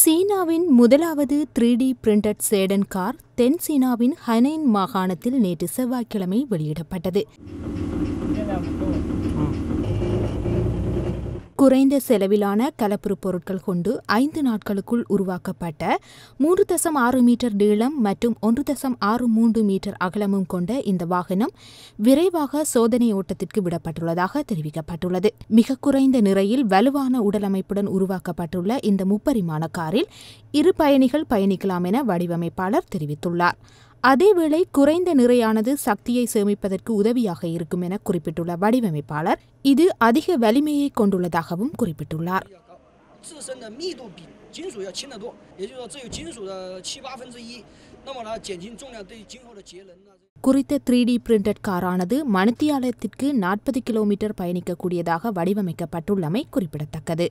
சீனாவின் முதலாவது 3D printed sadden car தென் சீனாவின் ஹைனைன் மாகாணத்தில் நேற்று செவ்வாய்க்கிழமை வெளியிடப்பட்டது. குறைந்த செலவிலான கலப்புறு பொருட்கள் கொண்டு 5 நாட்களுக்குள் உருவாக்கப்பட்ட 3.6 மீட்டர் நீளம் மற்றும் 1.63 மீட்டர் அகலமும் கொண்ட இந்த வாகனம் விரைவாக சோதனை ஓட்டத்திற்கு விடப்பட்டுள்ளதாக தெரிவிக்கப்பட்டுள்ளது. மிக குறைந்த நிறையில் வலுவான உடலமைப்புடன் உருவாக்கப்பட்டுள்ள இந்த முப்பரிமாண காரில் 2 பயணிகள் பயணிக்கலாம் என வடிவமைப்பாளர் தெரிவித்துள்ளார். அதேவேளை குறைந்த நிறையானது சக்தியை சேமிப்பதற்கு உதவியாக இருக்கும் என குறிப்பிட்டுள்ள வடிவமைப்பாளர் இது அதிக வலிமையை கொண்டுள்ளதாகவும் குறிப்பிட்டுள்ளார். குறித்த 3D பிரிண்டட் காரானது மணித்தியாலத்திற்கு 40 கிலோமீட்டர் பயணிக்கக்கூடியதாக வடிவமைக்கப்பட்டுள்ளமை குறிப்பிடத்தக்கது.